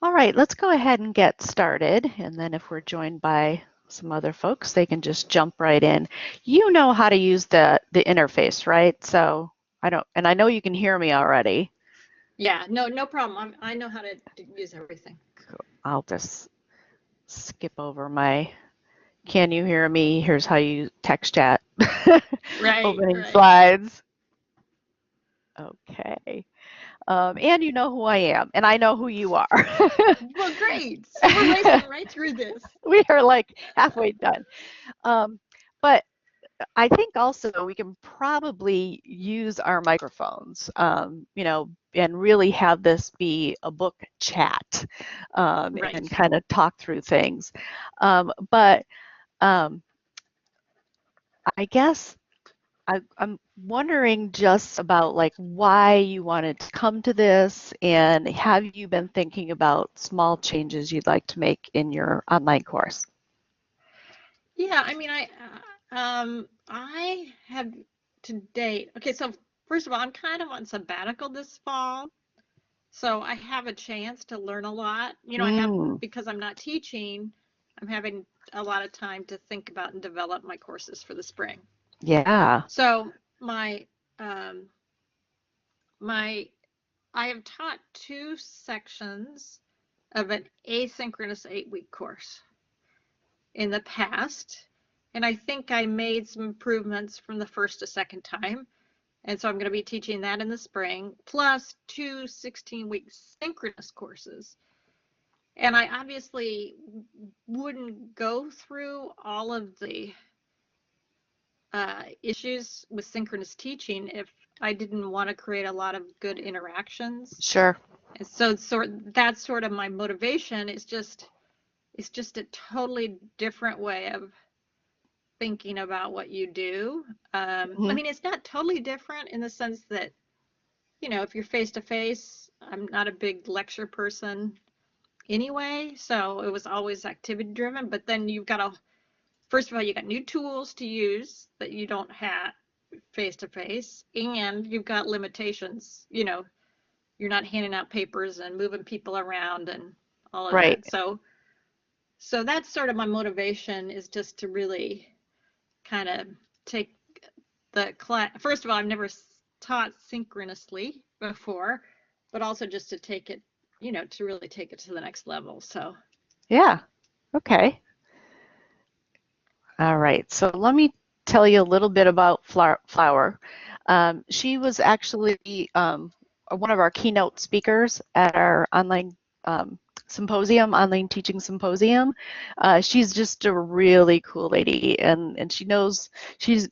All right, let's go ahead and get started. And then if we're joined by some other folks, they can just jump right in. You know how to use the interface, right? So I don't, and I know you can hear me already. Yeah, no problem. I know how to use everything. Cool. I'll just skip over my, can you hear me? Here's how you text chat. Right, Opening right. slides. Okay. And you know who I am, and I know who you are. Well, great. So we're racing right through this. We are like halfway done. Um, but I think also we can probably use our microphones, and really have this be a book chat, and Right. kind of talk through things. But um, I guess I'm wondering just about like why you wanted to come to this, and have you been thinking about small changes you'd like to make in your online course? Yeah, I have to date. Okay, so first of all, I'm kind of on sabbatical this fall, so I have a chance to learn a lot. I have Mm, because I'm not teaching, I'm having a lot of time to think about and develop my courses for the spring. yeah. So my um my I have taught two sections of an asynchronous 8-week course in the past, and I think I made some improvements from the first to second time. And so I'm going to be teaching that in the spring, plus two 16-week synchronous courses. And I obviously wouldn't go through all of the issues with synchronous teaching if I didn't want to create a lot of good interactions. Sure. And so that's sort of my motivation. It's just a totally different way of thinking about what you do. I Mhm. mean, it's not totally different in the sense that, if you're face to face, I'm not a big lecture person anyway, so it was always activity driven. But then first of all, you got new tools to use that you don't have face to face, and you've got limitations. You're not handing out papers and moving people around and all of Right. that. So that's sort of my motivation, is just to really kind of take the class. First of all, I've never taught synchronously before, but also just to take it, to really take it to the next level. So, Yeah. Okay. All right. So let me tell you a little bit about Flower. She was actually one of our keynote speakers at our online symposium, online teaching symposium. She's just a really cool lady, and she's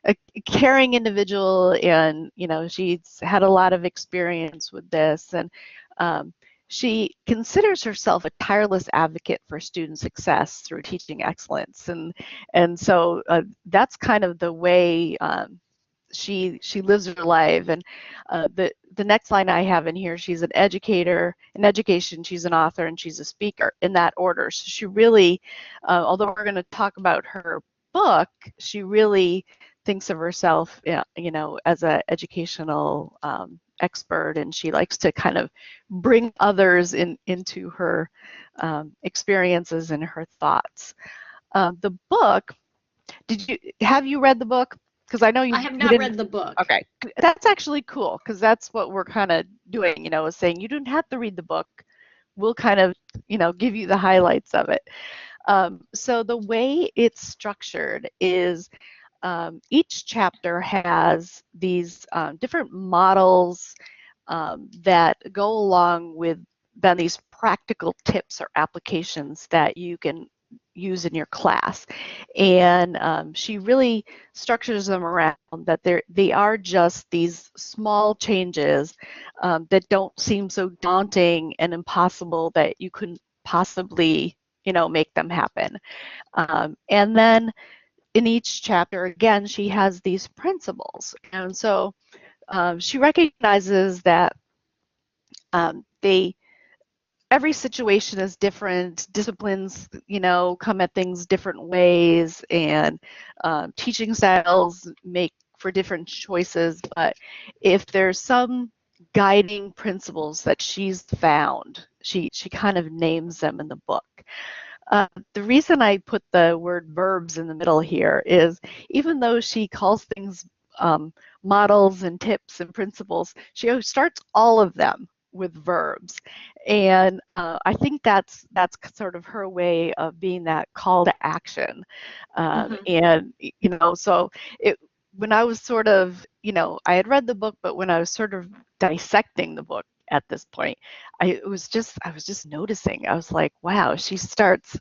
a caring individual, and she's had a lot of experience with this, and um, she considers herself a tireless advocate for student success through teaching excellence, and so that's kind of the way she lives her life. And the next line I have in here, she's an educator in education, she's an author, and she's a speaker, in that order. So she really, although we're going to talk about her book, she really thinks of herself, as an educational expert, and she likes to kind of bring others into her experiences and her thoughts. The book, have you read the book? Because I know I you have you not didn't. read the book. Okay, that's actually cool, because that's what we're kind of doing, is saying you don't have to read the book. We'll kind of, give you the highlights of it. So the way it's structured is each chapter has these different models that go along with then these practical tips or applications that you can use in your class. And she really structures them around that they are just these small changes that don't seem so daunting and impossible that you couldn't possibly, make them happen. And then in each chapter, again, she has these principles. And so she recognizes that they every situation is different. Disciplines, come at things different ways, and teaching styles make for different choices. But if there's some guiding principles that she's found, she kind of names them in the book. The reason I put the word verbs in the middle here is even though she calls things um, models and tips and principles, she starts all of them with verbs, and I think that's sort of her way of being that call to action, Hmm. and so it when I was sort of I had read the book, but when I was sort of dissecting the book at this point, I was just noticing. I was like, wow, she starts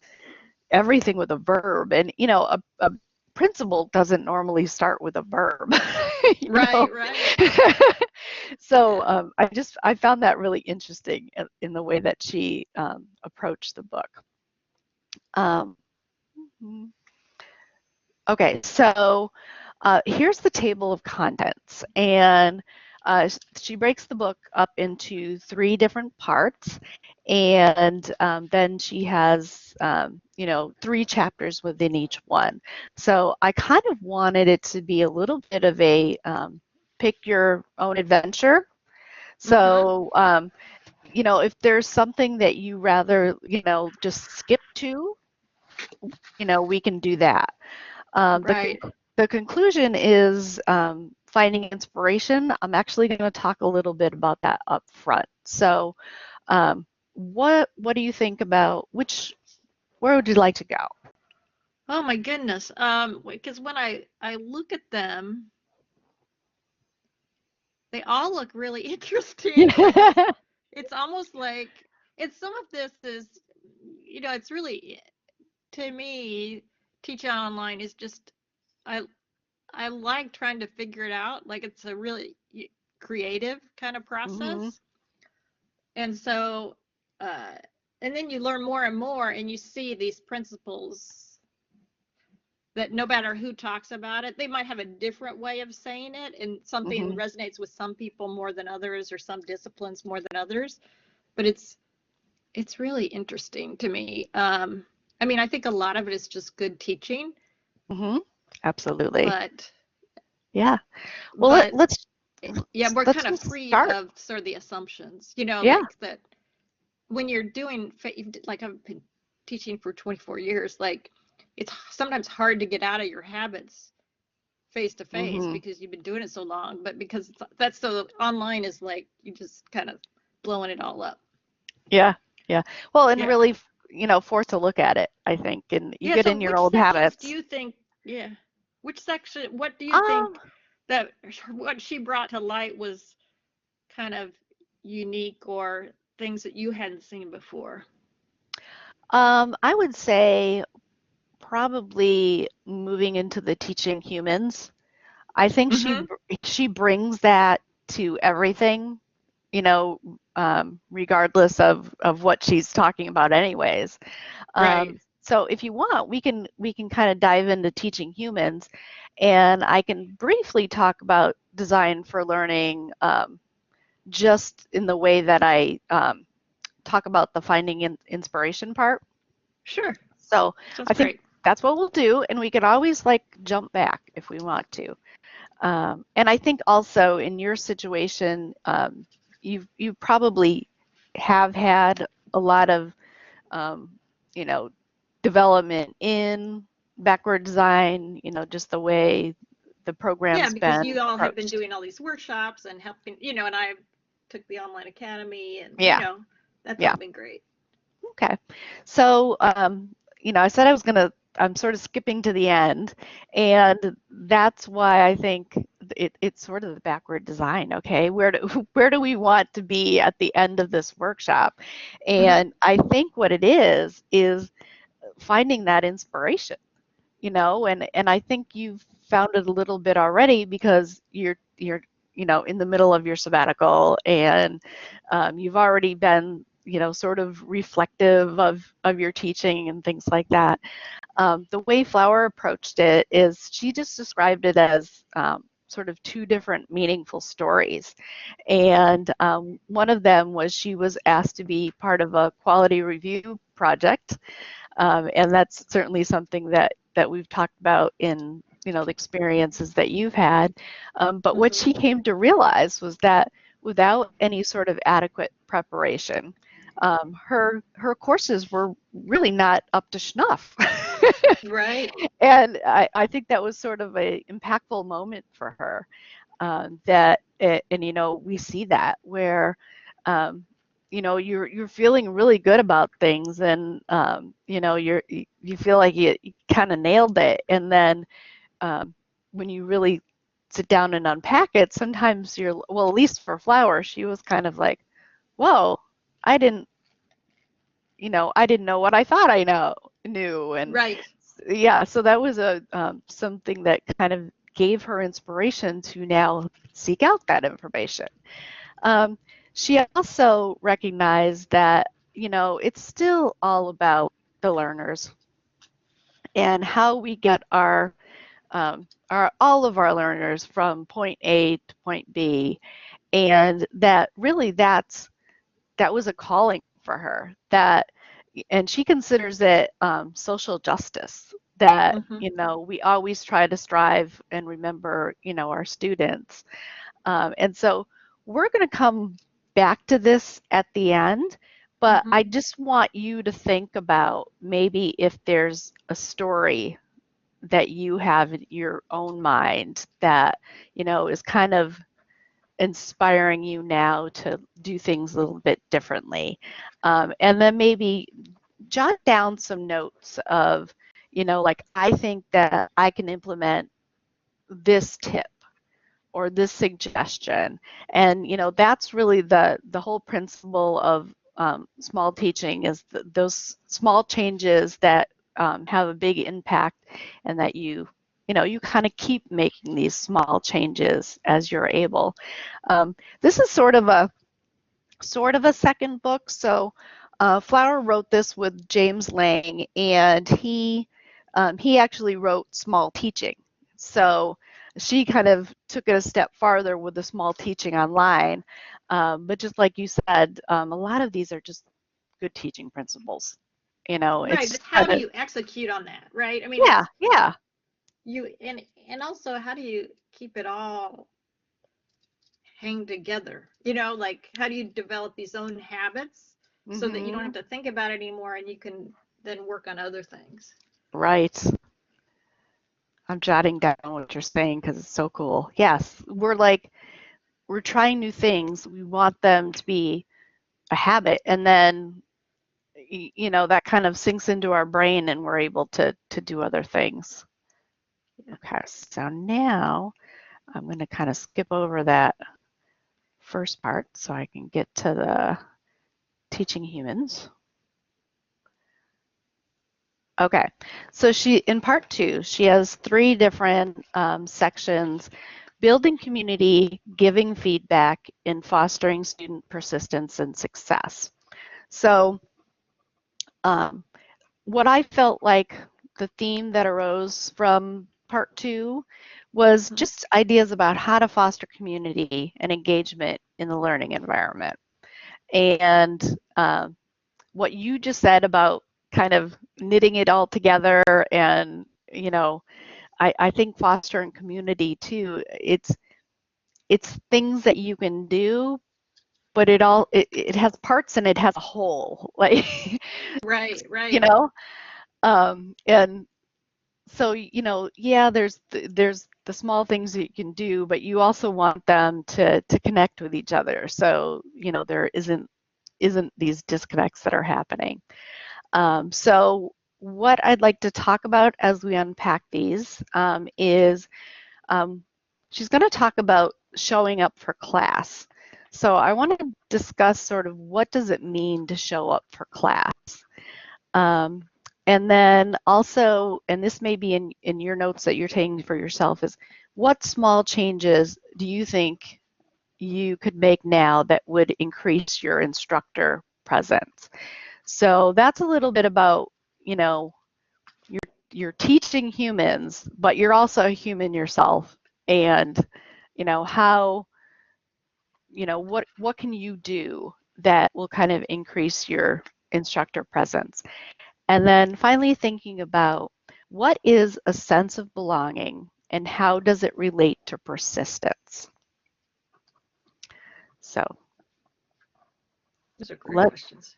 everything with a verb, and a principle doesn't normally start with a verb. you know Right, right. so Yeah. I found that really interesting in the way that she approached the book. um, okay, so here's the table of contents, and she breaks the book up into 3 different parts, and then she has 3 chapters within each one. So I kind of wanted it to be a little bit of a pick your own adventure. Hmm. So if there's something that you rather just skip to, we can do that. um, the, Right. conc- the conclusion is finding inspiration. I'm actually going to talk a little bit about that up front. So, what do you think about where would you like to go? Oh my goodness. Because when I look at them, they all look really interesting. Like it's almost like it's some of this is, it's really to me, teaching online is just I I like trying to figure it out. Like it's a really creative kind of hmm process. And so, uh, and then you learn more and more, and you see these principles that no matter who talks about it, they might have a different way of saying it, and something hmm resonates with some people more than others, or some disciplines more than others. But it's really interesting to me. I mean, I think a lot of it is just good teaching, hmm Absolutely. but Yeah. Well, but yeah, we're let's kind of just free start. of sort of the assumptions, Yeah. like that when you're doing, like I've been teaching for 24 years, like it's sometimes hard to get out of your habits face to face hmm because you've been doing it so long, but because that's so online is like you just kind of blowing it all up. Yeah. Yeah. Well, and Yeah. really, forced to look at it, I think, and you Yeah. get So in your which old sections do habits. you think, yeah, which section, what do you Um, think that what she brought to light was kind of unique or things that you hadn't seen before? I would say probably moving into the teaching humans. I think Mm-hmm. she brings that to everything, you know, regardless of what she's talking about, anyways. Right. So if you want, we can kind of dive into teaching humans, and I can briefly talk about design for learning, just in the way that I talk about the finding inspiration part. Sure. So Sounds I think great. that's what we'll do, and we can always like jump back if we want to. And I think also in your situation, you probably have had a lot of um, you know development in backward design. Just the way the Yeah, program's because been you all have been approached. doing all these workshops and helping, and I took the online academy and, Yeah, that's yeah. all been great. Okay. So, I said I was going to, I'm sort of skipping to the end, and that's why I think it's sort of the backward design. Okay. Where do, where do we want to be at the end of this workshop? Hmm. And I think what it is finding that inspiration, and I think you've found it a little bit already because you're in the middle of your sabbatical, and you've already been sort of reflective of your teaching and things like that. The way Flower approached it is she just described it as sort of 2 different meaningful stories, and one of them was she was asked to be part of a quality review project, and that's certainly something that we've talked about in the experiences that you've had. But what Hmm. she came to realize was that without any sort of adequate preparation, her courses were really not up to snuff. Right. And I think that was sort of a impactful moment for her. And we see that where um, you're feeling really good about things, and you feel like you kind of nailed it, and then um, when you really sit down and unpack it, sometimes well, at least for Flower, she was kind of like, whoa, I didn't I didn't know what I thought knew. And Right. yeah, so that was something that kind of gave her inspiration to now seek out that information. Um, she also recognized that, it's still all about the learners and how we get our all of our learners from point A to point B, and that really that was a calling for her. And she considers it social justice. That Mm-hmm. we always try to strive and remember our students, and so we're going to come back to this at the end, but Mm-hmm. I just want you to think about maybe if there's a story that you have in your own mind that is kind of inspiring you now to do things a little bit differently. And then maybe jot down some notes of, like, I think that I can implement this tip or this suggestion. And, that's really the whole principle of small teaching is those small changes that have a big impact, and that you kind of keep making these small changes as you're able. This is sort of a second book. So Flower wrote this with James Lang, and he actually wrote Small Teaching. So she kind of took it a step farther with the small teaching online. But just like you said, a lot of these are just good teaching principles. Right. It's But how kind do of, you execute on that? Right. I mean, yeah, it's yeah. you and also how do you keep it all hang together? Like how do you develop these own habits so that you don't have Hmm. to think about it anymore and you can then work on other things? Right. I'm jotting down what you're saying because it's so cool. Yes, we're trying new things. We want them to be a habit, and then that kind of sinks into our brain, and we're able to do other things. Yeah. Okay, so now I'm going to kind of skip over that first part so I can get to the teaching humans. Okay, so in part 2, she has 3 different sections: building community, giving feedback, and fostering student persistence and success. So um, what I felt like the theme that arose from part 2 was Mhm. just ideas about how to foster community and engagement in the learning environment. And what you just said about kind of knitting it all together, and I think fostering community too, it's things that you can do, but it has parts and it has a whole, like, Right, you right. know and so yeah, there's the small things that you can do, but you also want them to connect with each other, so there isn't these disconnects that are happening. So what I'd like to talk about as we unpack these is um, she's going to talk about showing up for class. So I want to discuss sort of what does it mean to show up for class. Um, and then also, and this may be in your notes that you're taking for yourself, is what small changes do you think you could make now that would increase your instructor presence? So that's a little bit about, you know, you're you're teaching humans, but you're also a human yourself. And, how, what can you do that will kind of increase your instructor presence? And then finally thinking about what is a sense of belonging and how does it relate to persistence? So Those are great let questions.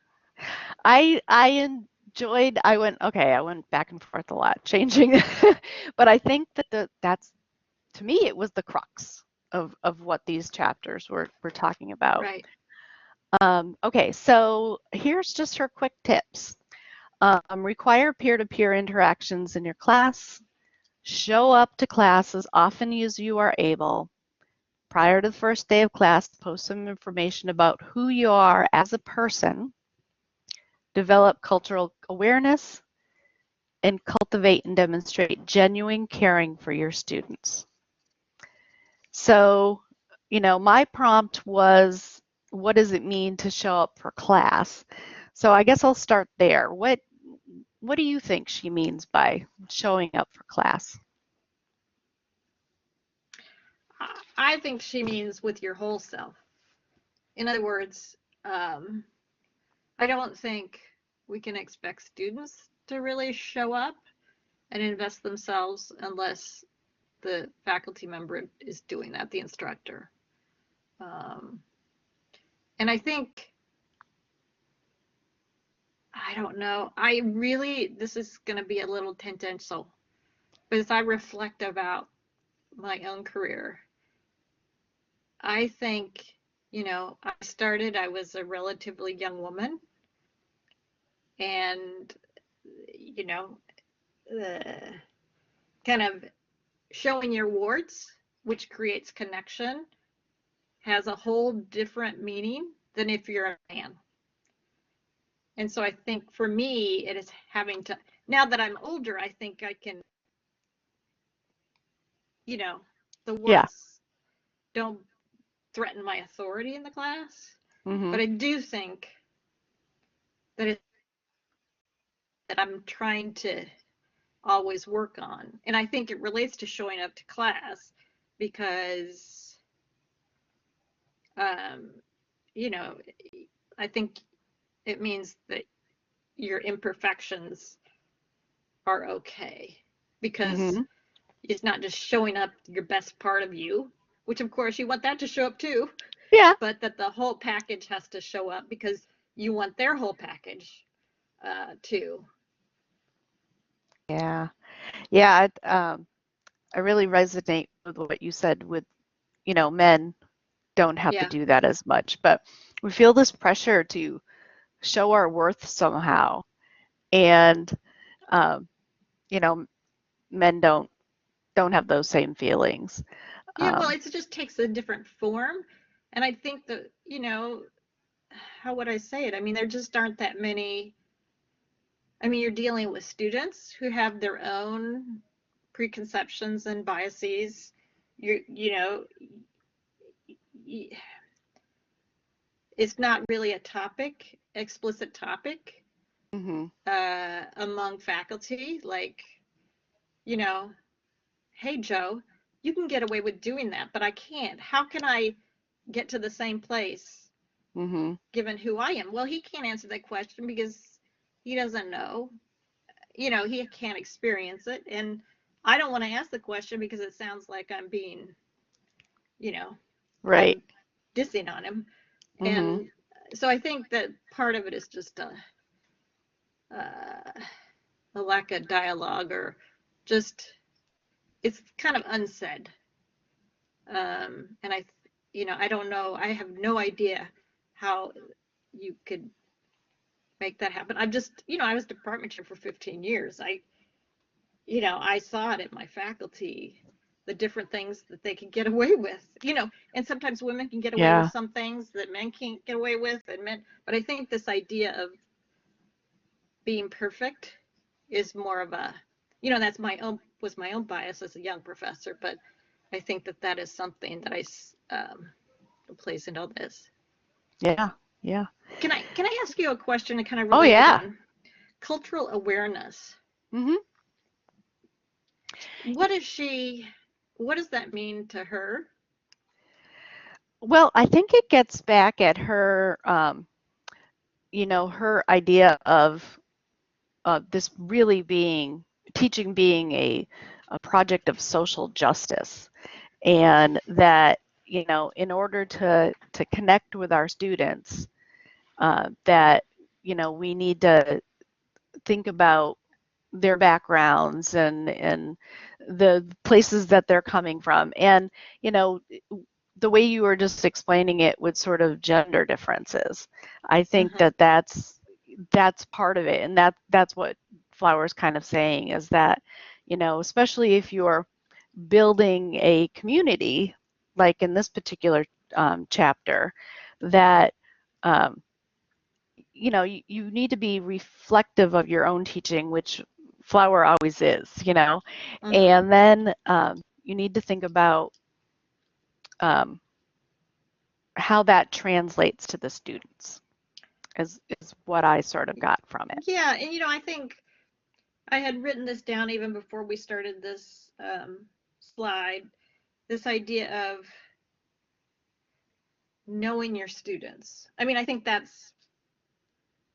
I enjoyed. I went back and forth a lot, changing, but I think that that's to me it was the crux of what these chapters were talking about. Right. Okay, so here's just her quick tips. Require peer-to-peer interactions in your class. Show up to class as often as you are able. Prior to the first day of class, post some information about who you are as a person. Develop cultural awareness and cultivate and demonstrate genuine caring for your students. So, my prompt was, what does it mean to show up for class? So I guess I'll start there. What do you think she means by showing up for class? I think she means with your whole self. In other words, I don't think we can expect students to really show up and invest themselves unless the faculty member is doing that, the instructor. Um, and I think, I don't know, this is going to be a little tangential, but as I reflect about my own career, I think, I was a relatively young woman, and, you know, uh, kind of showing your warts, which creates connection, has a whole different meaning than if you're a man. And so I think for me, it is having to, now that I'm older, I think I can, the Yeah. warts don't threaten my authority in the class. Mm-hmm. But I do think that that I'm trying to always work on. And I think it relates to showing up to class because, um, you know, I think it means that your imperfections are okay because Mm-hmm. it's not just showing up your best part of you, which of course you want that to show up too, Yeah. but that the whole package has to show up because you want their whole package too. Yeah. Yeah. I really resonate with what you said with, men don't have to Yeah. do that as much, but we feel this pressure to show our worth somehow. And, um, you know, men don't have those same feelings. Yeah, well, Um, it just takes a different form. And I think that, how would I say it? I mean, there just aren't that many. I mean, you're dealing with students who have their own preconceptions and biases. You know, it's not really a topic, explicit topic mhm, among faculty. Like, you know, hey, Joe, you can get away with doing that, but I can't. How can I get to the same place mhm, given who I am? Well, he can't answer that question because he doesn't know. He can't experience it. And I don't want to ask the question because it sounds like I'm being, you know, right. I'm dissing on him. Mhm, And so I think that part of it is just uh, a lack of dialogue or just it's kind of unsaid. And I don't know. I have no idea how you could make that happen. I'm just, I was department chair for 15 years. I saw it at my faculty, the different things that they can get away with, and sometimes women can get away with yeah, some things that men can't get away with, but I think this idea of being perfect is more of a, that's my own bias as a young professor, but I think that is something that plays into this. yeah, yeah. Can I ask you a question to kind of Oh, related yeah. on cultural awareness? Mhm. What is what does that mean to her? Well, I think it gets back at her, her idea of this really being teaching being a project of social justice, and that in order to connect with our students, that we need to think about their backgrounds and the places that they're coming from. And, the way you were just explaining it with sort of gender differences, I think Uh-huh. that's part of it. And that's what Flower's kind of saying is that, especially if you're building a community, like in this particular chapter, that um, you need to be reflective of your own teaching, which Flower always is, Uh-huh. and then you need to think about um, how that translates to the students, is what I sort of got from it. Yeah, and I think I had written this down even before we started this slide, this idea of knowing your students. I mean, I think that's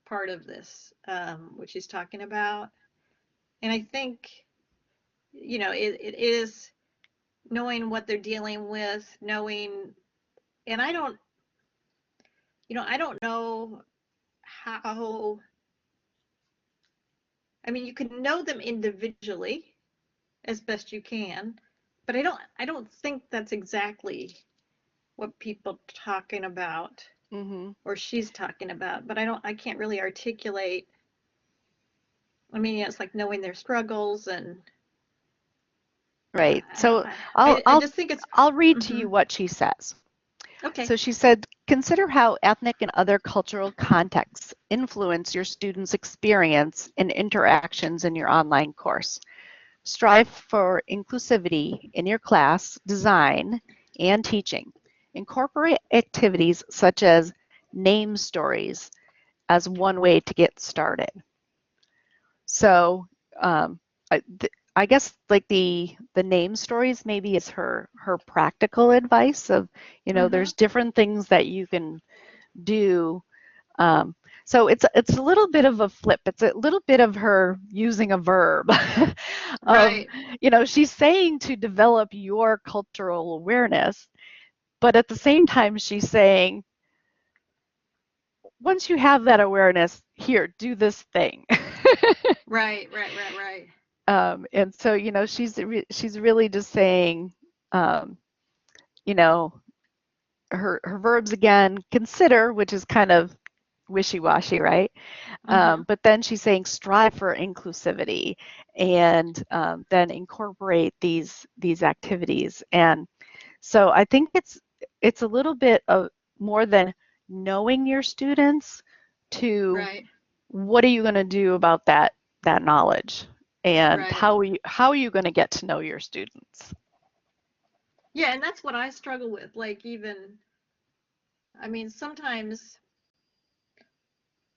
part of this, what she's talking about. And I think, it is knowing what they're dealing with, knowing, and I don't know how, I mean, you can know them individually as best you can, but I don't think that's exactly what people talking about Mm-hmm. or she's talking about, but I can't really articulate. I mean, it's like knowing their struggles and Right. I don't So I I'll I I'll just think it's I'll read to mhm. you what she says. Okay. So she said, consider how ethnic and other cultural contexts influence your students' experience and interactions in your online course. Strive for inclusivity in your class, design, and teaching. Incorporate activities such as name stories as one way to get started. So um, I guess like the name stories maybe is her practical advice of, Mhm. there's different things that you can do. Um, so it's a little bit of a flip. It's a little bit of her using a verb of, Right. she's saying to develop your cultural awareness, but at the same time she's saying, once you have that awareness, here, do this thing. Right. Right. Right. Right. And so, she's really just saying, um, you know, her verbs again, consider, which is kind of wishy-washy, right? Mhm. But then she's saying strive for inclusivity and then incorporate these activities. And so I think it's a little bit of more than knowing your students to Right. what are you going to do about that knowledge and Right. how are you going to get to know your students? Yeah, and that's what I struggle with. Like even I mean, sometimes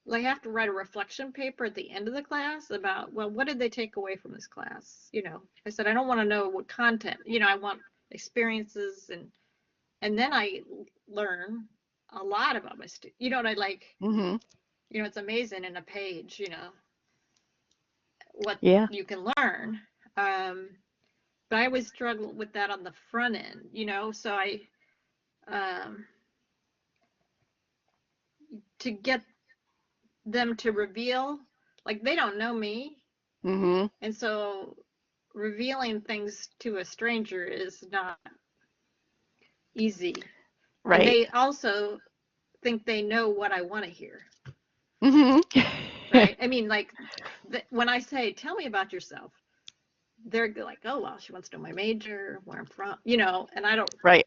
like I have to write a reflection paper at the end of the class about, well, what did they take away from this class? I said I don't want to know what content, I want experiences and then I learn a lot about my student. You know what I like? Mm-hmm. It's amazing in a page, what Yeah. you can learn. Um, but I always struggle with that on the front end, so um, to get them to reveal, like they don't know me. Mm-hmm. And so revealing things to a stranger is not easy. And Right. they also think they know what I want to hear, Mm-hmm. right? I mean, like when I say, tell me about yourself, they're like, oh, well, she wants to know my major, where I'm from, and I don't, Right.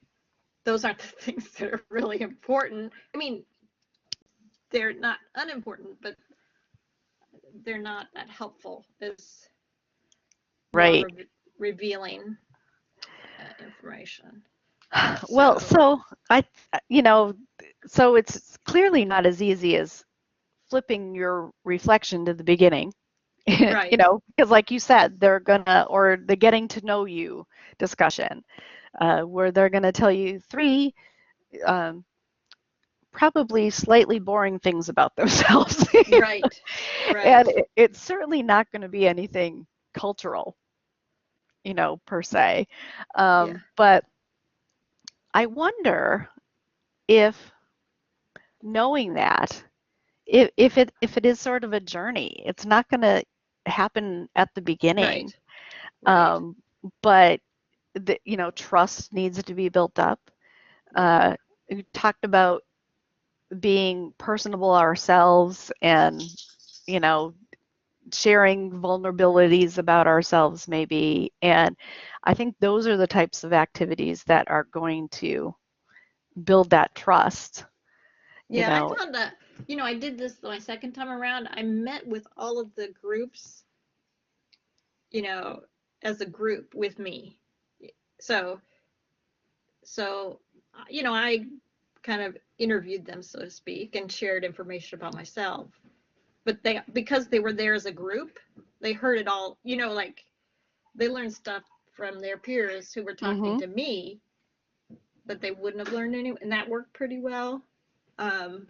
those aren't the things that are really important. I mean, they're not unimportant, but they're not that helpful as more Right. revealing information. Well, So, so I, you know, so it's clearly not as easy as flipping your reflection to the beginning, right, because like you said, or the getting to know you discussion, where they're gonna tell you three um, probably slightly boring things about themselves. right, And right. it's certainly not going to be anything cultural, per se. Yeah. But I wonder if knowing that if it is sort of a journey, it's not going to happen at the beginning. Right. Right. Um, but trust needs to be built up. Yeah. We talked about being personable ourselves and, you know, sharing vulnerabilities about ourselves maybe. And I think those are the types of activities that are going to build that trust, you Yeah, I know. found that, I did this my second time around. I met with all of the groups, you know, as a group with me. So, I kind of interviewed them, so to speak, and shared information about myself. But because they were there as a group, they heard it all, like they learned stuff from their peers who were talking Mm-hmm. to me that they wouldn't have learned anyway, and that worked pretty well. Um,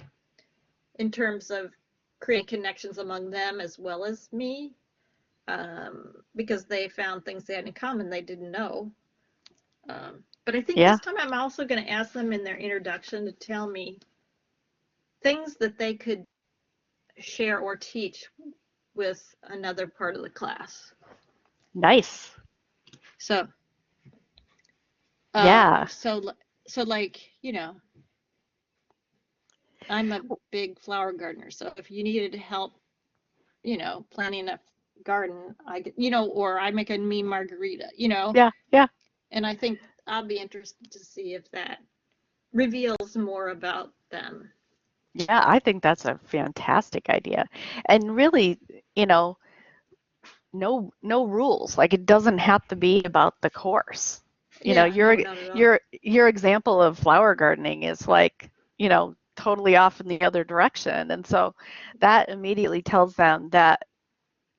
in terms of creating connections among them as well as me, because they found things they had in common they didn't know. But I think Yeah. this time I'm also going to ask them in their introduction to tell me things that they could share or teach with another part of the class. Nice. So, Yeah. so, so like, I'm a big flower gardener. So if you needed help, planting a garden, or I make a mean margarita, Yeah. Yeah. and I think I'll be interested to see if that reveals more about them. Yeah, I think that's a fantastic idea. And really, you know, no rules. Like it doesn't have to be about the course. You know, Yeah, no, not at all. your example of flower gardening is like, totally off in the other direction. And so that immediately tells them that,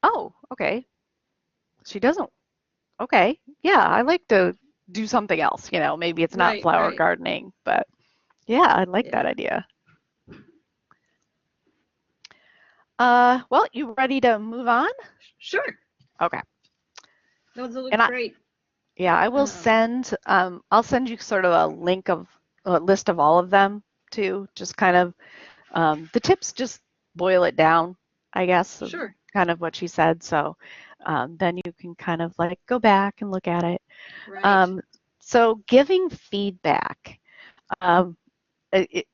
oh, okay, she doesn't, okay, yeah, I like to do something else. Maybe it's not Right, flower right. gardening, but yeah, I like that Yeah. idea. Well, you ready to move on? Sure. Okay. Those look And great. I will Um, I'll send you sort of a list of all of them too. Just kind of the tips, just boil it down, I guess, of sure. kind of what she said. So then you can kind of like go back and look at it. Right. Um, so giving feedback. Um,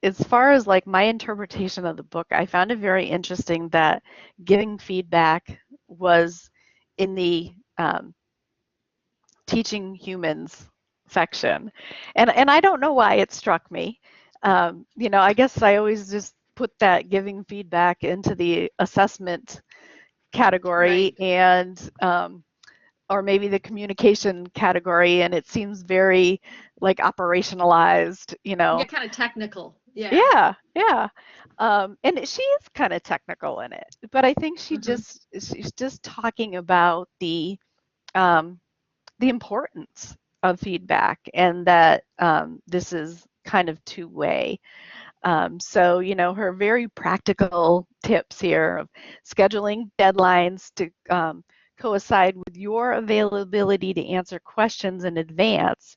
as far as like my interpretation of the book, I found it very interesting that giving feedback was in the teaching humans section. And I don't know why it struck me. I guess I always just put that giving feedback into the assessment category Right. and or maybe the communication category, and it seems very like operationalized, Yeah, kind of technical. Yeah. Yeah, yeah. And she is kind of technical in it, but I think Hmm. she's just talking about um, the importance of feedback and that this is kind of two-way. So, her very practical tips here of scheduling deadlines to coincide with your availability to answer questions in advance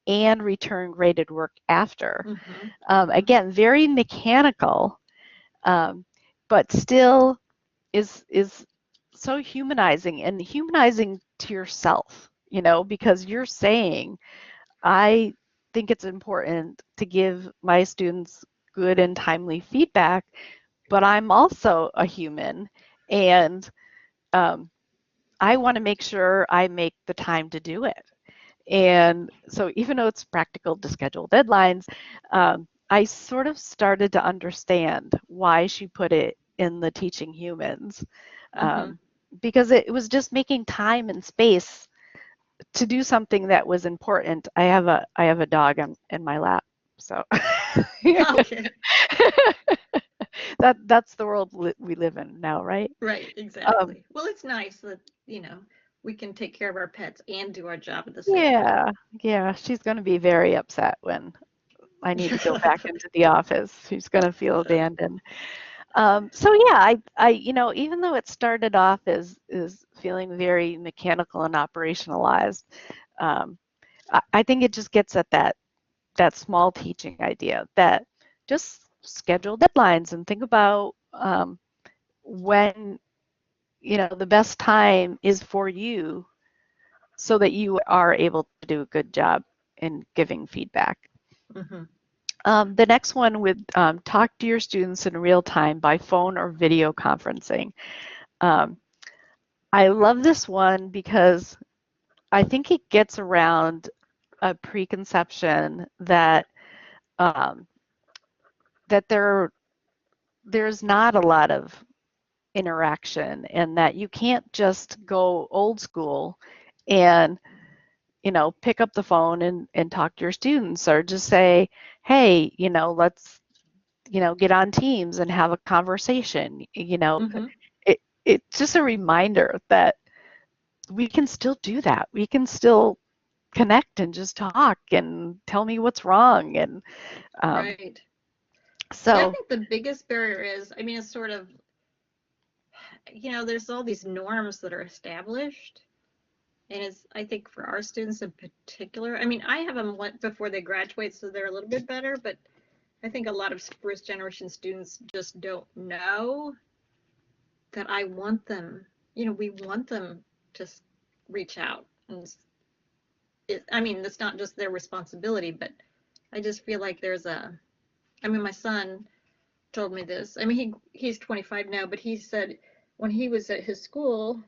and return graded work after. Hmm. Hmm. Again, very mechanical, um, but still is so humanizing and humanizing to yourself, because you're saying, I think it's important to give my students good and timely feedback, but I'm also a human and um, I want to make sure I make the time to do it. And so, even though it's practical to schedule deadlines, I sort of started to understand why she put it in the teaching humans, Hmm. um, because it was just making time and space to do something that was important. I have a dog in my lap, so Okay. that's the world we live in now, right? Right. Um, Exactly. Well, it's nice that, we can take care of our pets and do our job at the same time. yeah, yeah, she's going to be very upset when I need to go back into the office. She's going to feel abandoned. So yeah, even though it started off as feeling very mechanical and operationalized, um, I think it just gets at that small teaching idea that just schedule deadlines and think about when, the best time is for you so that you are able to do a good job in giving feedback. Mm-hmm. The next one would talk to your students in real time by phone or video conferencing. Um, I love this one because I think it gets around a preconception that um, that there's not a lot of interaction and that you can't just go old school and pick up the phone and talk to your students or just say, hey, let's get on Teams and have a conversation. Mm-hmm. It's just a reminder that we can still do that. We can still connect and just talk and tell me what's wrong. And Right. Yeah, I so, think the biggest barrier is, I mean, it's sort of, there's all these norms that are established. And it's, I think for our students in particular, I mean, I have them before they graduate, so they're a little bit better, but I think a lot of first generation students just don't know that I want them, we want them to reach out. And I mean, it's not just their responsibility, but I just feel like I mean, my son told me this. I mean, he's 25 now, but he said when he was at his school,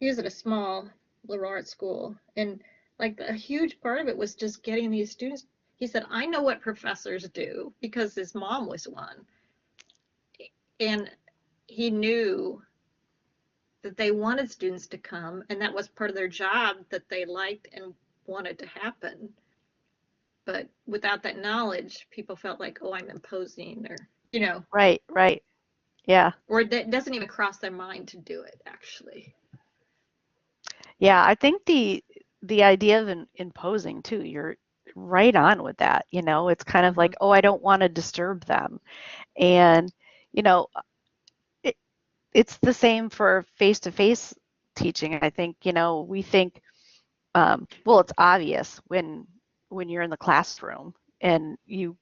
he was at a small liberal arts school, and like a huge part of it was just getting these students. He said, I know what professors do because his mom was one, and he knew that they wanted students to come, and that was part of their job that they liked and wanted to happen. But without that knowledge, people felt like, oh, I'm imposing, or right. Yeah. or it doesn't even cross their mind to do it, actually. Yeah, I think the idea of imposing too, you're right on with that. It's kind of Mm-hmm. like, oh, I don't want to disturb them. And, you know, it, it's the same for face-to-face teaching. I think, we think, well, it's obvious when you're in the classroom and you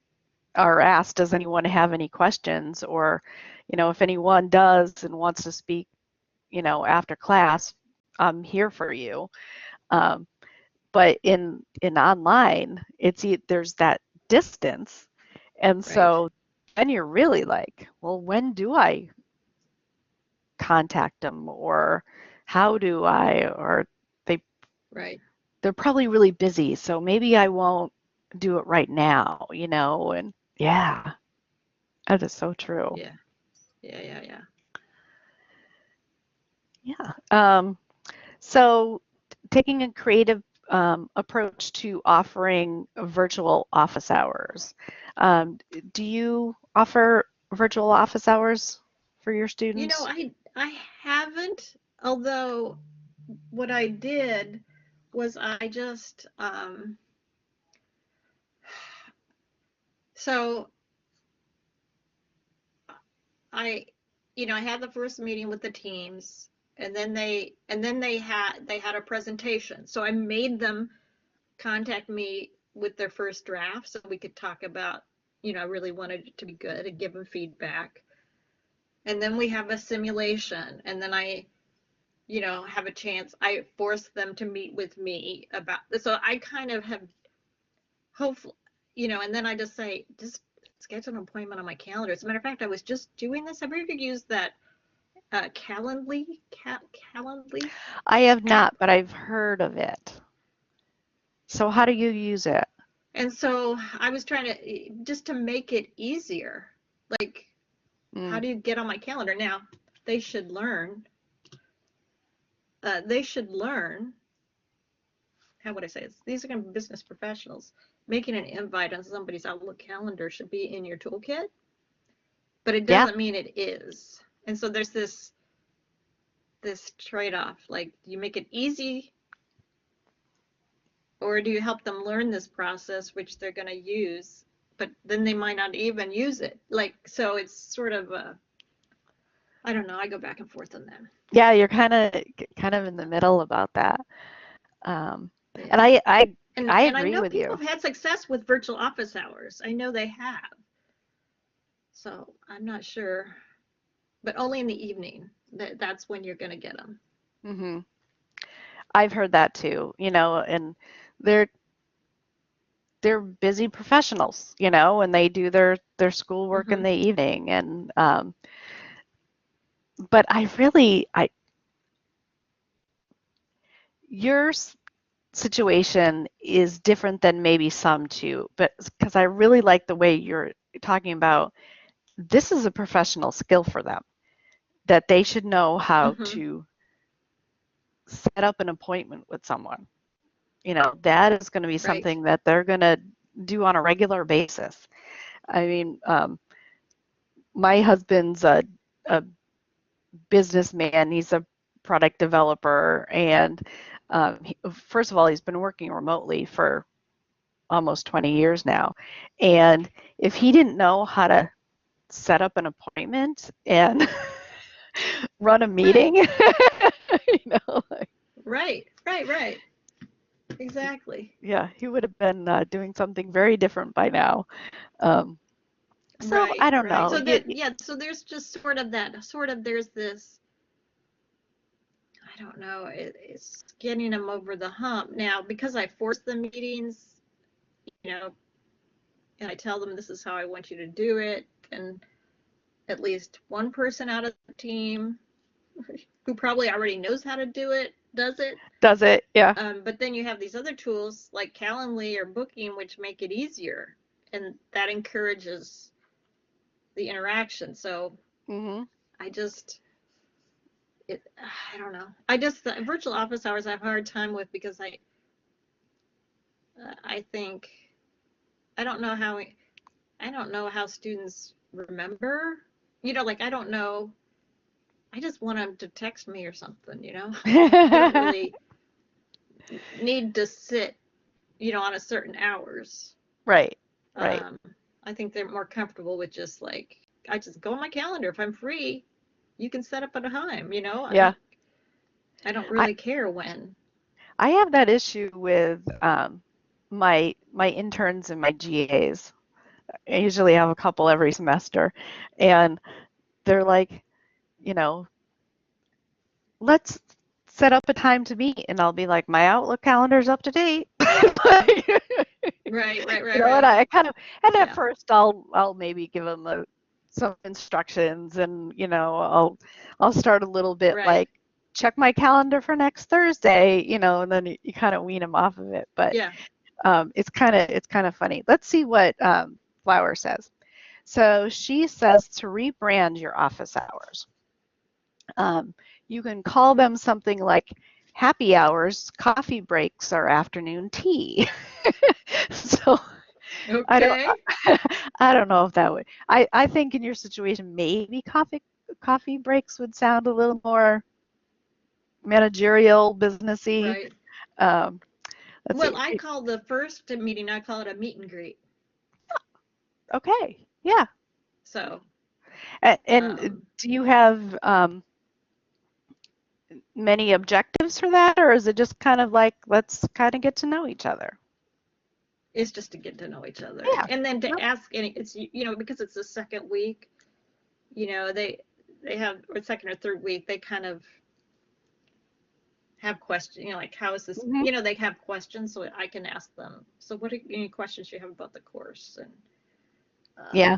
are asked, does anyone have any questions? Or, if anyone does and wants to speak, after class, I'm here for you. Um, but in online, there's that distance, and Right, so then you're really like, well, when do I contact them, or how do I, or they right. they're probably really busy, so maybe I won't do it right now, and yeah, that is so true. Yeah, yeah. Yeah. So taking a creative approach to offering virtual office hours. Do you offer virtual office hours for your students? I haven't, although what I did was I just so I I had the first meeting with the teams, and then they had a presentation. So I made them contact me with their first draft so we could talk about, I really wanted it to be good and give them feedback. And then we have a simulation, and then I have a chance. I force them to meet with me about this. So I kind of have hopefully, and then I just say, just schedule an appointment on my calendar. As a matter of fact, I was just doing this. Have you ever used that Calendly I have app? not, but I've heard of it. So how do you use it? And so I was trying to just to make it easier. Like, how Mm, do you get on my calendar? Now, they should learn. They should learn. How would I say this? These are going to be business professionals. Making an invite on somebody's Outlook calendar should be in your toolkit, but it yeah, doesn't mean it is. And so there's this trade-off. Like, do you make it easy, or do you help them learn this process, which they're going to use, but then they might not even use it? Like, so it's sort of I don't know. I go back and forth on that. yeah, you're kind of in the middle about that. Um, and Yeah. I And I I agree know with people you. have had success with virtual office hours. I know they have. So I'm not sure, but only in the evening. That's when you're going to get them. Hmm. I've heard that too, and they're they're busy professionals, and they do their schoolwork in Hmm. the evening. And but your situation is different than maybe some too, but because I really like the way you're talking about this is a professional skill for them that they should know how Hmm. to set up an appointment with someone. That is going to be Right. something that they're going to do on a regular basis. I mean, my husband's a businessman. He's a product developer, and first of all, he's been working remotely for almost 20 years now. And if he didn't know how to set up an appointment and run a Right. meeting, like, Right. Right. Right. Exactly. yeah, he would have been doing something very different by now. Um, so Right. I don't Right. know. So that, yeah, so there's just there's this, I don't know, it's getting them over the hump. Now, because I force the meetings, you know, and I tell them this is how I want you to do it, and at least one person out of the team who probably already knows how to do it does it. Does it? Yeah. But then you have these other tools like Calendly or Booking, which make it easier, and that encourages the interaction. So Hmm. I just, it, I don't know. I just the virtual office hours I have a hard time with because I think I don't know how students remember. Like I don't know. I just want them to text me or something. They don't really need to sit, on a certain hours. Right. Right. Um, I think they're more comfortable with just like I just go on my calendar if I'm free. You can set up at a time. Yeah. I don't I really care when. I have that issue with my interns and my GAs. I usually have a couple every semester, and they're like, you know, let's set up a time to meet, and I'll be like, my Outlook calendar's up to date. Like, Right, right, you right, know, and right. I kind of, and at Yeah, first I'll maybe give them some instructions, and I'll start a little bit right. like check my calendar for next Thursday, and then you kind of wean them off of it. But Yeah. it's kind of funny. Let's see what Flower says. So she says to rebrand your office hours. Um, you can call them something like happy hours, coffee breaks, or afternoon tea. So I don't Okay. I don't know if that would. I think in your situation maybe coffee breaks would sound a little more managerial, businessy. Right. Um, let's Well, see. I call the first meeting, I call it a meet and greet. Okay, yeah. So, And um, do you have many objectives for that, or is it just kind of like let's kind of get to know each other? it's just to get to know each other. Yeah. And then to Yep. ask it's, because it's the second week, they have, or second or third week, they kind of have questions, like, how is this, Hmm. they have questions, so I can ask them. So what are any questions you have about the course? And, Yeah.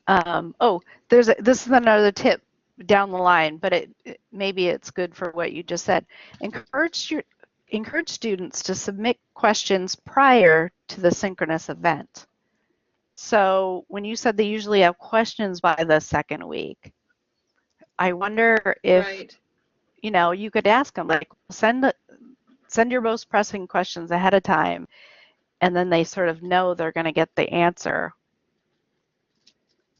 um, Oh, this is another tip down the line, but maybe it's good for what you just said. Encourage students to submit questions prior to the synchronous event. So when you said they usually have questions by the second week, I wonder if right, you could ask them like send your most pressing questions ahead of time, and then they sort of know they're going to get the answer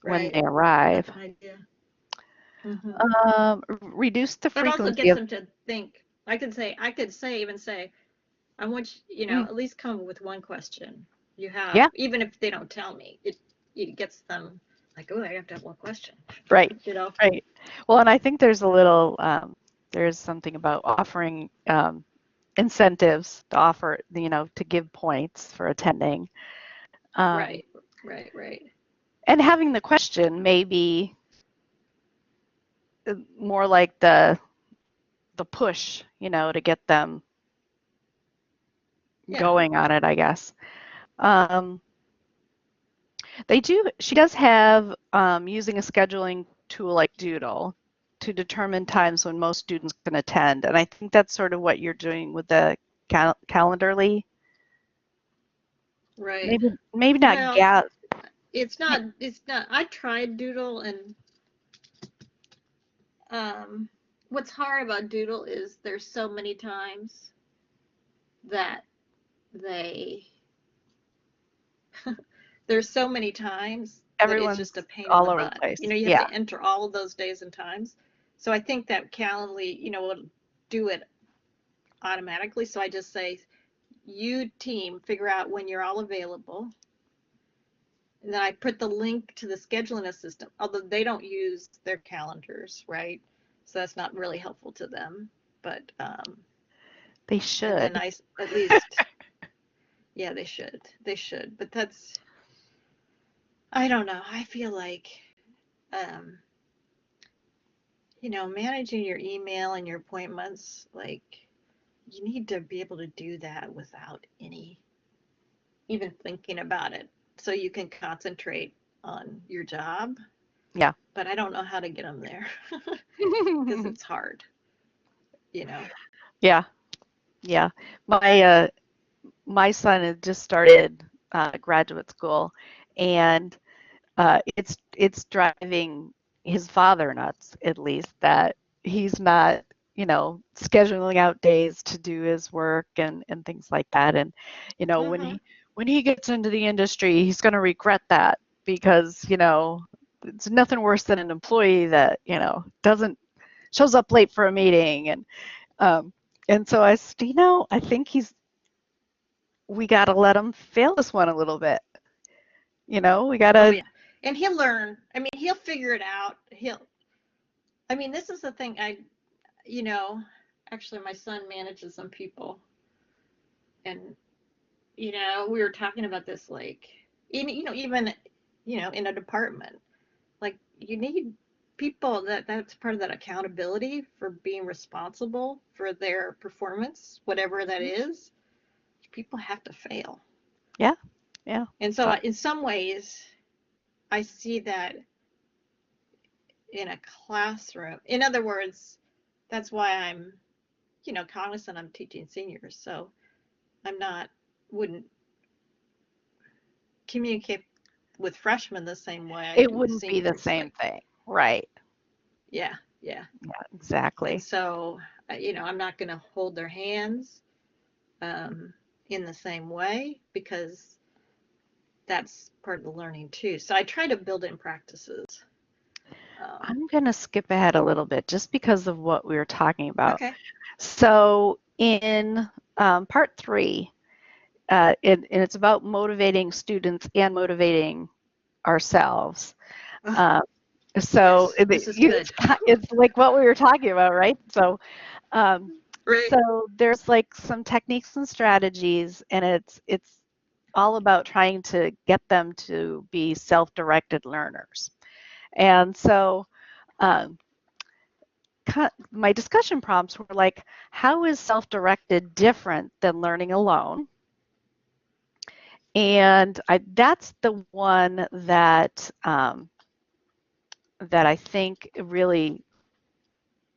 when right. they arrive. That's an idea. Hmm. Reduce the But also frequency gets of. them to think. Even say, I want you, Mm, at least come up with one question you have, yeah, even if they don't tell me. It gets them like, oh, I have to have one question. right, you know. right. Well, and I think there's something about offering incentives to offer, to give points for attending. Um, Right, right, right. And having the question may be more like the push, to get them Yeah. going on it, I guess. Um, she does have using a scheduling tool like Doodle to determine times when most students can attend. And I think that's sort of what you're doing with the Calendarly. Right. Maybe not Well, gas. it's not, I tried Doodle, and what's hard about Doodle is there's so many times that they, there's so many times that it's just a Everyone's pain in all the over the butt. place. You have Yeah. to enter all of those days and times. So I think that Calendly, will do it automatically. So I just say, you team, figure out when you're all available. And then I put the link to the scheduling assistant, although they don't use their calendars, right? So that's not really helpful to them. But They and then should. I at least, yeah, they should. They should. But that's, I don't know. I feel like um, managing your email and your appointments, like you need to be able to do that without any even thinking about it, so you can concentrate on your job. Yeah. But I don't know how to get them there because it's hard, you know. Yeah. Yeah. My son had just started graduate school, and it's driving his father nuts, at least, that he's not, scheduling out days to do his work and things like that. And, when Mm-hmm. he gets into the industry, he's going to regret that because, it's nothing worse than an employee that, doesn't shows up late for a meeting. Um, and so I said, I think we got to let him fail this one a little bit. We got Oh to. yeah, and he'll learn. I mean, he'll figure it out. I mean, this is the thing. You know, actually, my son manages some people, and we were talking about this, like, even in a department, like you need people that's part of that accountability for being responsible for their performance, whatever that is. People have to fail. Yeah, yeah. And so in some ways I see that in a classroom. In other words, that's why I'm cognizant I'm teaching seniors, so I'm not wouldn't communicate with freshmen the same way I It do with wouldn't be the seniors. same Like, thing. Right. yeah, yeah. Yeah, And exactly. so, I'm not going to hold their hands um, in the same way, because that's part of the learning too. So I try to build in practices. Um, I'm going to skip ahead a little bit just because of what we were talking about. okay. So in part 3, and it's about motivating students and motivating ourselves. Oh, Um, so yes, this is good. it's like what we were talking about, right? Um, Right. so there's like some techniques and strategies, and it's all about trying to get them to be self-directed learners. And so um, my discussion prompts were like, how is self-directed different than learning alone? And that's the one that I think really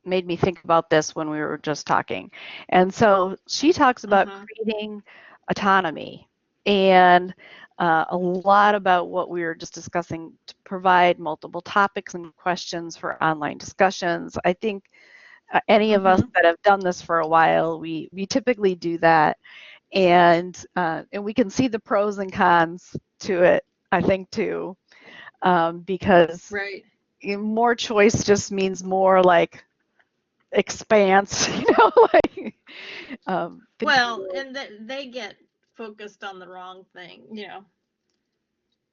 made me think about this when we were just talking. And so she talks about Mm-hmm. creating autonomy and a lot about what we were just discussing to provide multiple topics and questions for online discussions. I think any of us Mm-hmm. that have done this for a while, we typically do that, and we can see the pros and cons to it, I think, too, because Right. more choice just means more like expanse, like Well, control. and they get focused on the wrong thing,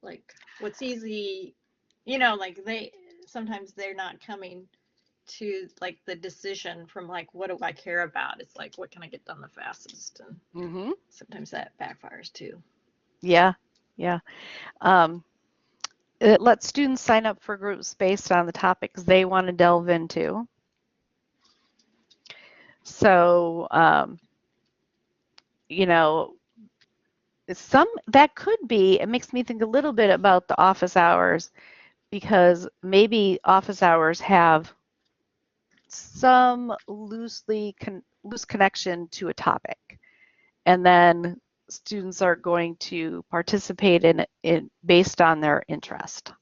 like what's easy, like sometimes they're not coming to like the decision from like, what do I care about? It's like, what can I get done the fastest? And Hmm. sometimes that backfires too. Yeah, yeah. Um, it lets students sign up for groups based on the topics they want to delve into. So, you know, some that could be, it makes me think a little bit about the office hours, because maybe office hours have some loose connection to a topic, and then students are going to participate in it based on their interest,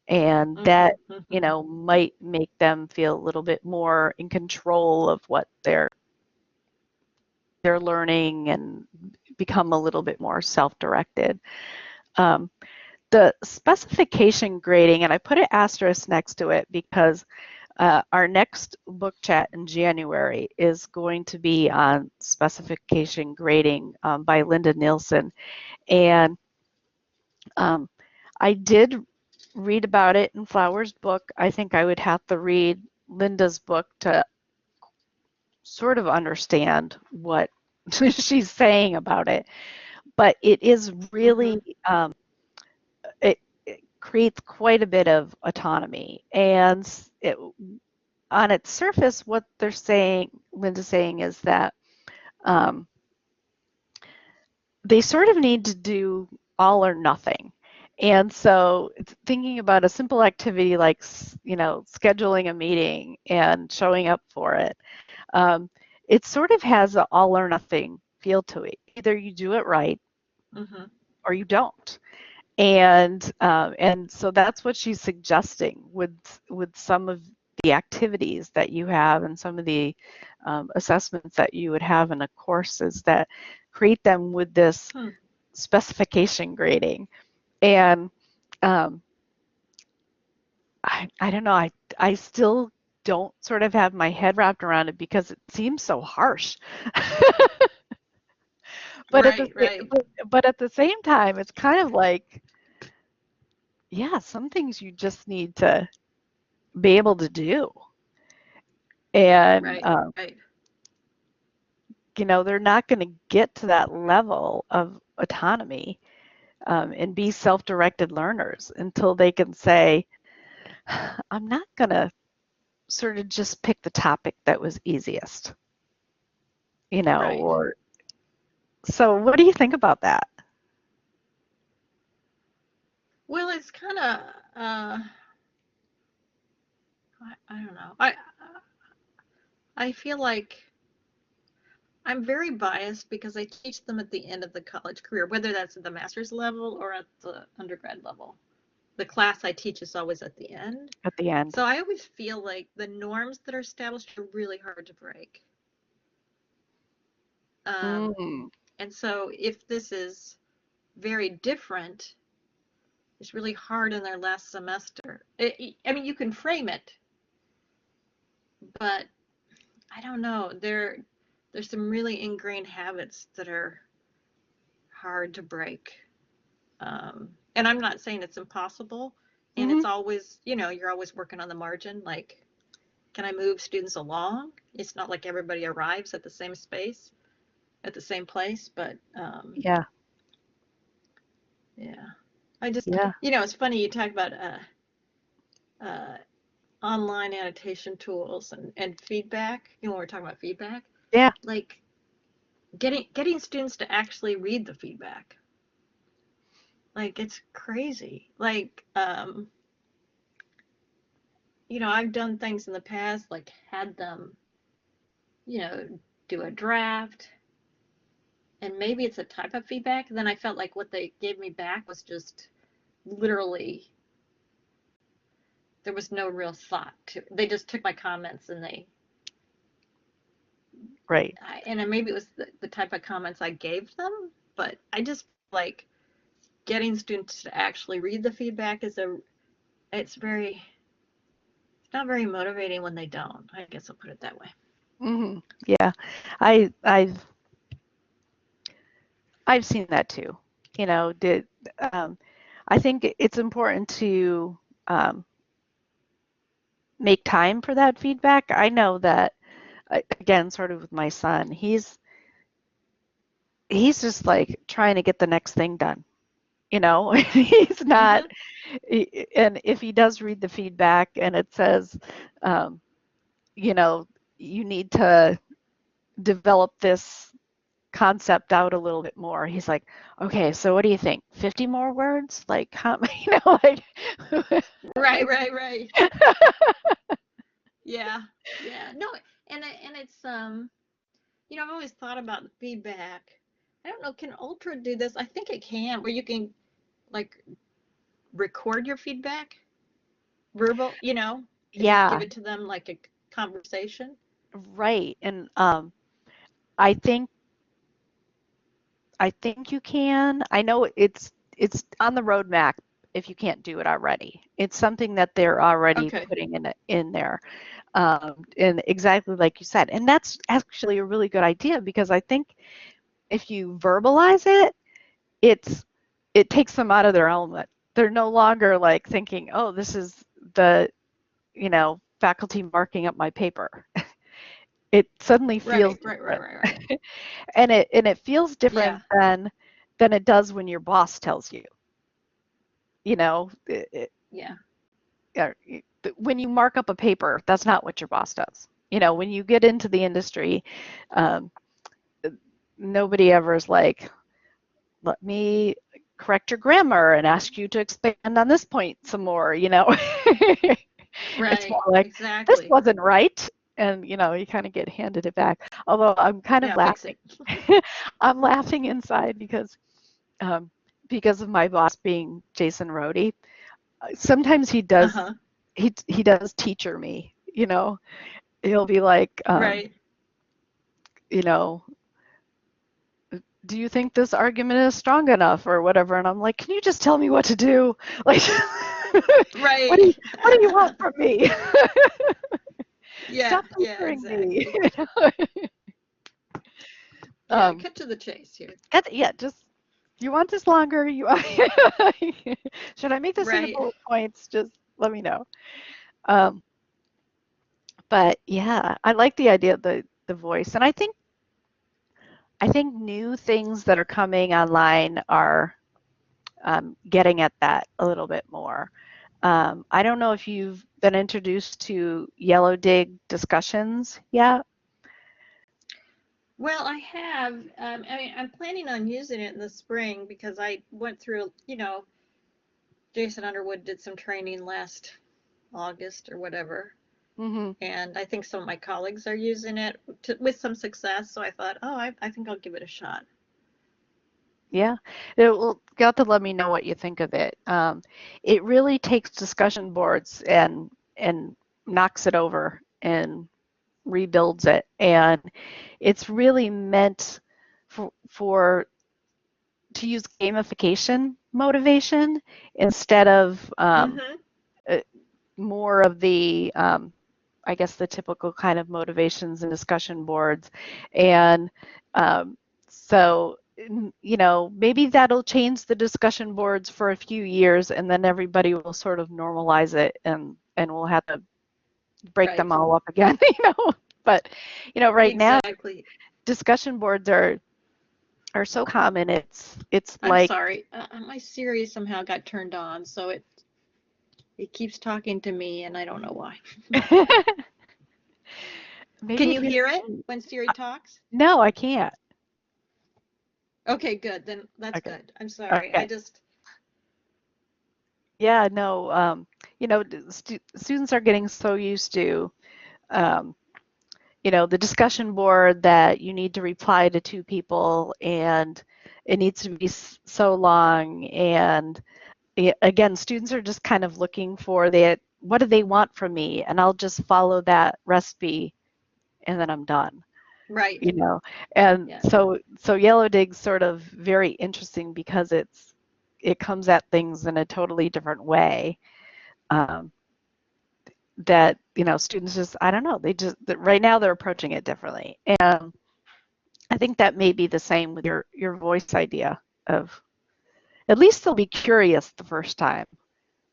and that, you know, might make them feel a little bit more in control of what they're learning and become a little bit more self-directed. Um, the specification grading, and I put an asterisk next to it because our next book chat in January is going to be on specification grading by Linda Nielsen. And I did read about it in Flower's book. I think I would have to read Linda's book to sort of understand what she's saying about it. But it is really, it creates quite a bit of autonomy. And on its surface, what they're saying, Linda's saying, is that they sort of need to do all or nothing. And so thinking about a simple activity like, you know, scheduling a meeting and showing up for it, it sort of has an all or nothing feel to it. Either you do it right or you don't. And so that's what she's suggesting with some of the activities that you have and some of the assessments that you would have in a course, is that create them with this specification grading. And I don't know, I still don't sort of have my head wrapped around it because it seems so harsh. But at the same time, it's kind of like, yeah, some things you just need to be able to do. And, you know, they're not going to get to that level of autonomy and be self-directed learners until they can say, I'm not going to sort of just pick the topic that was easiest, you know, or so what do you think about that? Well, it's kind of, I don't know. I feel like I'm very biased because I teach them at the end of the college career, whether that's at the master's level or at the undergrad level. The class I teach is always at the end. At the end. So I always feel like the norms that are established are really hard to break. And so if this is very different, it's really hard in their last semester. I mean, you can frame it, but I don't know. There's some really ingrained habits that are hard to break. And I'm not saying it's impossible. And it's always, you know, you're always working on the margin. Like, can I move students along? It's not like everybody arrives at the same space, at the same place, but yeah. I just, you know, it's funny you talk about online annotation tools and feedback. You know, when we're talking about feedback, like getting students to actually read the feedback. Like, it's crazy. Like, you know, I've done things in the past, like had them, you know, do a draft, and maybe it's a type of feedback. And then I felt like what they gave me back was just literally, there was no real thought to it. They just took my comments and they, and maybe it was the type of comments I gave them, but I just like getting students to actually read the feedback it's not very motivating when they don't. I guess I'll put it that way. Yeah, I've seen that too. You know, I think it's important to make time for that feedback. I know that, again, sort of with my son, he's just like trying to get the next thing done. He's not, Mm-hmm. and if he does read the feedback and it says, um, you know, you need to develop this concept out a little bit more. He's like, okay, so what do you think? 50 more words? Like, how, like, Right, right, right. Yeah, yeah. No, and it's I've always thought about the feedback. I don't know, can Ultra do this? I think it can, where you can like record your feedback, verbal, and just give yeah, it to them like a conversation. right. And I think I think you can. I know it's on the roadmap if you can't do it already. It's something that they're already Okay. putting in there. And exactly like you said. And that's actually a really good idea because I think if you verbalize it, it's it takes them out of their element. They're no longer like thinking, "Oh, this is the, faculty marking up my paper." It suddenly feels Right, right, right, different. right, right. And it feels Yeah, different than it does when your boss tells you. You know, yeah. uh, when you mark up a paper, that's not what your boss does. When you get into the industry, um, nobody ever is like, let me correct your grammar and ask you to expand on this point some more. It's more Right, like, this exactly. wasn't right. And, you kind of get handed it back. Although I'm kind of Yeah, fix laughing. it. I'm laughing inside um, because of my boss being Jason Rohde. Sometimes Uh-huh. he does teacher me. He'll be like, Right. you know, do you think this argument is strong enough or whatever? And I'm like, can you just tell me what to do? Like, what do Right. you what do you want from me? Yeah, Stop yeah, pestering me. exactly. Yeah, um, cut to the chase here. yeah, just you want this longer? Should I make this into Right. bullet points? Just let me know. Um, but yeah, I like the idea of the voice, and I think new things that are coming online are getting at that a little bit more. I don't know if you've been introduced to Yellow Dig discussions yet. Well, I have. I mean, I'm planning on using it in the spring because I went through, Jason Underwood did some training last August or whatever. Hmm. And I think some of my colleagues are using it with some success. So I thought, oh, I think I'll give it a shot. Yeah, well, you have to let me know what you think of it. It really takes discussion boards and knocks it over and rebuilds it, and it's really meant for to use gamification motivation instead of Mm-hmm. uh, more of the I guess the typical kind of motivations and discussion boards. And um, so, maybe that'll change the discussion boards for a few years and then everybody will sort of normalize it and we'll have to break them Right. all up again, But, right now Exactly. discussion boards are so common. It's I'm like sorry. My Siri somehow got turned on, so it keeps talking to me, and I don't know why. maybe Can if you you hear it when Siri talks? no, I can't. Okay, good. Then that's Okay. good. I'm sorry. I Okay. just Yeah, no, students are getting so used to, um, the discussion board that you need to reply to two people and it needs to be so long. And again, students are just kind of looking for what do they want from me? And I'll just follow that recipe and then I'm done, right. you know. And Yeah. so Yellow Dig's sort of very interesting because it comes at things in a totally different way. Um, that students just I don't know right now they're approaching it differently, and I think that may be the same with your voice idea of at least they'll be curious the first time.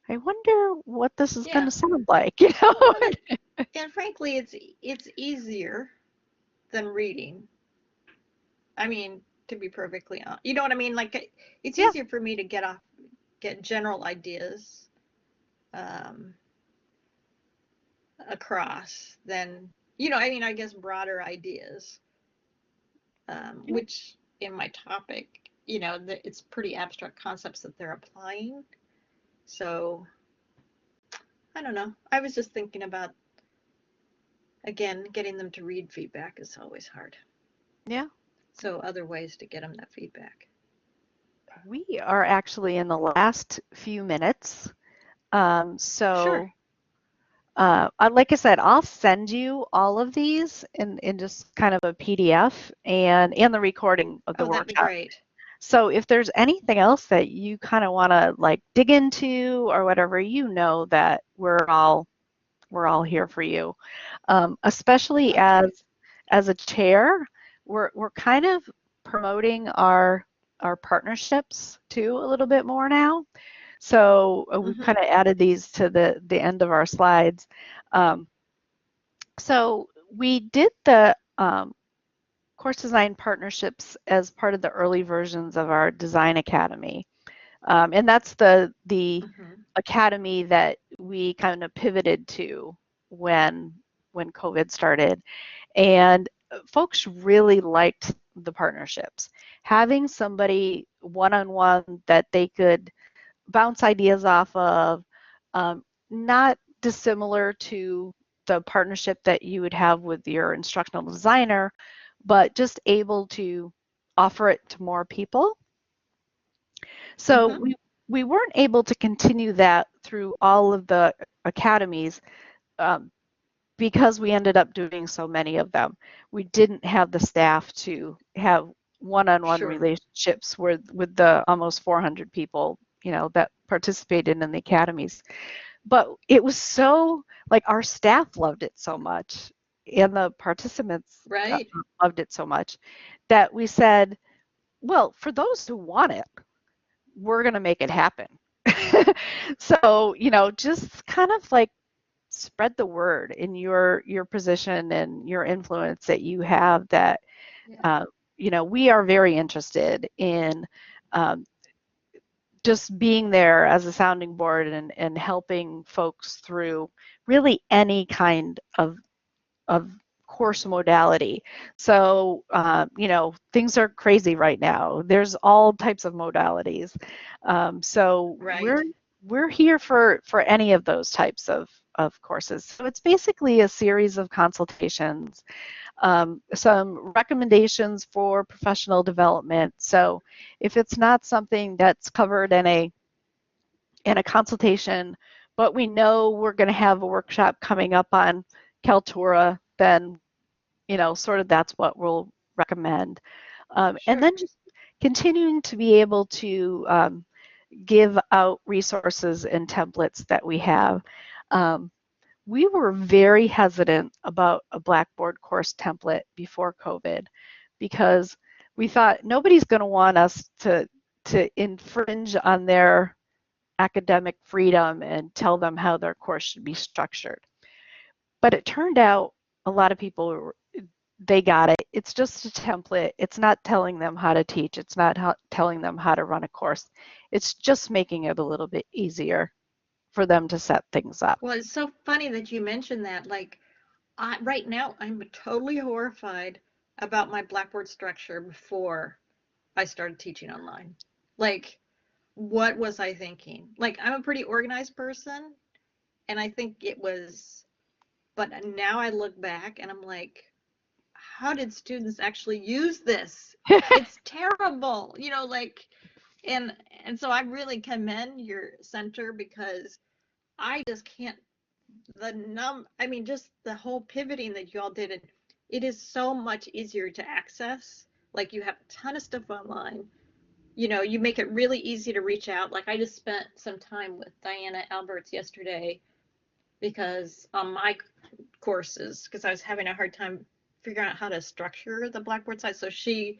I wonder what this is going to Yeah. sound like. Well, and frankly, it's easier than reading. I mean, to be perfectly honest. You know what I mean? Like it's Yeah. easier for me to get general ideas um, across than, I mean, I guess broader ideas, Yeah. which in my topic, it's pretty abstract concepts that they're applying. So I don't know. I was just thinking about, again, getting them to read feedback is always hard. Yeah. So other ways to get them that feedback. We are actually in the last few minutes. Sure. Like I said, I'll send you all of these in just kind of a PDF and the recording of the Oh, that'd be workshop. great. So if there's anything else that you kind of want to like dig into or whatever, that we're all here for you. Especially Okay. as a chair, we're kind of promoting our partnerships too a little bit more now. So we've Mm-hmm. kind of added these to the end of our slides. Um, so we did the course design partnerships as part of the early versions of our design academy, and that's the Mm-hmm. academy that we kind of pivoted to when when COVID started. And folks really liked the partnerships. Having somebody one-on-one that they could bounce ideas off of, um, not dissimilar to the partnership that you would have with your instructional designer, but just able to offer it to more people. So Mm-hmm. we weren't able to continue that through all of the academies, um, because we ended up doing so many of them. We didn't have the staff to have one-on-one Sure. relationships with the almost 400 people, that participated in the academies. But it was so, like, our staff loved it so much, and the participants Right. loved it so much that we said, well, for those who want it, we're going to make it happen. So, just kind of like spread the word in your position and your influence that you have, that Yeah. uh, we are very interested in, um, just being there as a sounding board and helping folks through really any kind of course modality. So, things are crazy right now. There's all types of modalities. So Right. we're here for any of those types of courses. So it's basically a series of consultations, some recommendations for professional development. So if it's not something that's covered in a consultation, but we know we're going to have a workshop coming up on Kaltura, then sort of that's what we'll recommend. And Sure. then just continuing to be able to give out resources and templates that we have. Um, we were very hesitant about a Blackboard course template before COVID, because we thought nobody's going to want us to infringe on their academic freedom and tell them how their course should be structured. But it turned out a lot of people, they got it. It's just a template. It's not telling them how to teach. It's not telling them how to run a course. It's just making it a little bit easier for them to set things up. Well, it's so funny that you mentioned that. Like, right now, I'm totally horrified about my Blackboard structure before I started teaching online. Like, what was I thinking? Like, I'm a pretty organized person, and I think it was, but now I look back and I'm like, how did students actually use this? It's terrible, like, and and so I really commend your center because I just can't I mean, just the whole pivoting that you all did, it is so much easier to access. Like you have a ton of stuff online. You make it really easy to reach out. Like I just spent some time with Diana Alberts yesterday because on my courses, because I was having a hard time figuring out how to structure the Blackboard site. So she